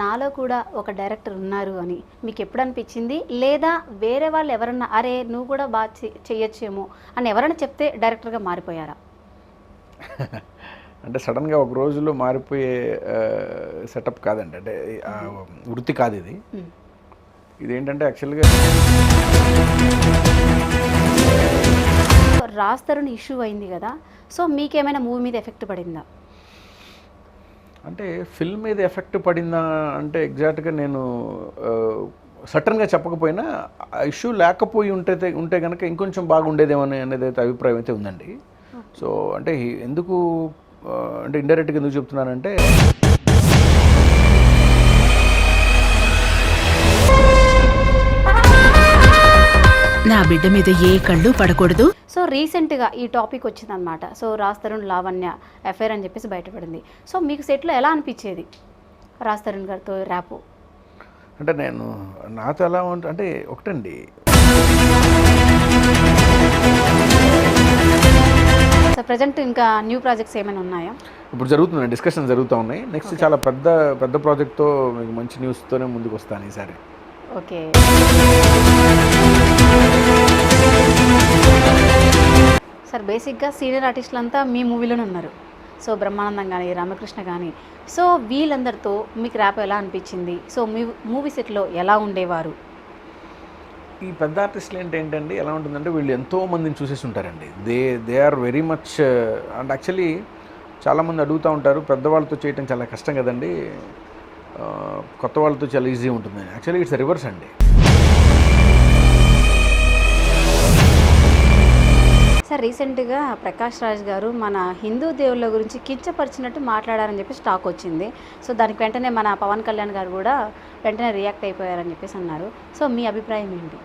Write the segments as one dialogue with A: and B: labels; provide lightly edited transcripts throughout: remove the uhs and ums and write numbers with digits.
A: నాలో కూడా ఒక డైరెక్టర్ ఉన్నారు అని మీకు ఎప్పుడు అనిపించింది? లేదా వేరే వాళ్ళు ఎవరన్నా అరే నువ్వు కూడా బాగా చెయ్యొచ్చేమో అని ఎవరైనా చెప్తే డైరెక్టర్గా మారిపోయారా?
B: అంటే సడన్గా ఒక రోజులో మారిపోయే సెటప్ కాదండి. అంటే వృత్తి కాదు ఇది. ఇదేంటంటే యాక్చువల్గా
A: రాజ్ తరుణ్ ఇష్యూ అయింది కదా, సో మీకేమైనా మూవీ మీద ఎఫెక్ట్ పడిందా?
B: అంటే ఫిల్మ్ మీద ఎఫెక్ట్ పడిందా అంటే ఎగ్జాక్ట్గా నేను సటన్గా చెప్పకపోయినా ఇష్యూ లేకపోయి ఉంటే కనుక ఇంకొంచెం బాగుండేదేమో అనేది అయితే అభిప్రాయం అయితే ఉందండి. సో అంటే ఎందుకు అంటే ఇండైరెక్ట్గా ఎందుకు చెప్తున్నానంటే
C: నా బిడ్డ మీద ఏ కళ్ళు పడకూడదు.
A: సో రీసెంట్గా ఈ టాపిక్ వచ్చిందనమాట. సో రాజ్ తరుణ్ లావణ్య అఫైర్ అని చెప్పేసి బయటపడింది. సో మీకు సెట్లో ఎలా అనిపించేది రాజ్ తరుణ్ గారితో ర్యాపు?
B: అంటే నేను నాతో ఎలా అంటే ఒకటండి,
A: సో ప్రజెంట్ ఇంకా న్యూ ప్రాజెక్ట్స్ ఏమైనా ఉన్నాయా?
B: ఇప్పుడు జరుగుతున్నాయి, డిస్కషన్ జరుగుతూ ఉన్నాయి. నెక్స్ట్ చాలా పెద్ద ప్రాజెక్ట్తో మీకు మంచి న్యూస్తోనే ముందుకు వస్తాను ఈసారి.
A: ఓకే. సార్ బేసిక్గా సీనియర్ ఆర్టిస్టులు అంతా మీ మూవీలోనే ఉన్నారు. సో బ్రహ్మానందం కానీ రామకృష్ణ కానీ, సో వీళ్ళందరితో మీకు ర్యాప్ ఎలా అనిపించింది? సో మీ మూవీ సెట్లో ఎలా ఉండేవారు?
B: ఈ పెద్ద ఆర్టిస్టులు ఏంటండి ఎలా ఉంటుందంటే వీళ్ళు ఎంతో మందిని చూసేసి ఉంటారండి. They are very much. And actually చాలామంది అడుగుతూ ఉంటారు పెద్దవాళ్ళతో చేయటం చాలా కష్టం కదండి, కొత్త వాళ్ళతో చాలా ఈజీ ఉంటుంది. యాక్చువల్లీ ఇట్స్ రివర్స్ అండి.
A: సార్ రీసెంట్గా ప్రకాష్ రాజ్ గారు మన హిందూ దేవుళ్ళ గురించి కించపరిచినట్టు మాట్లాడారని చెప్పి స్టాక్ వచ్చింది. సో దానికి వెంటనే మన పవన్ కళ్యాణ్ గారు కూడా వెంటనే రియాక్ట్ అయిపోయారని చెప్పేసి అన్నారు. సో మీ అభిప్రాయం ఏంటి?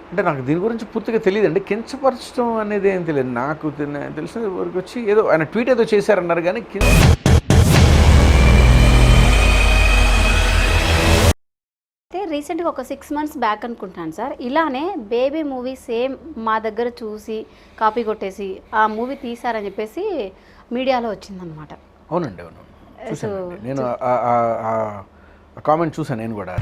B: అంటే నాకు దీని గురించి పూర్తిగా తెలియదండి. కించపరచడం అనేది ఏం తెలియదు నాకు. తెలిసిన వరకు వచ్చి ఏదో ఆయన ట్వీట్ ఏదో చేశారన్నారు కానీ
A: రీసెంట్గా ఒక 6 months బ్యాక్ అనుకుంటాను సార్, ఇలానే బేబీ మూవీ సేమ్ మా దగ్గర చూసి కాపీ కొట్టేసి ఆ మూవీ తీశారని చెప్పేసి మీడియాలో వచ్చిందనమాట.
B: అవునండి, అవును చూసాను నేను కామెంట్ చూసాను నేను కూడా.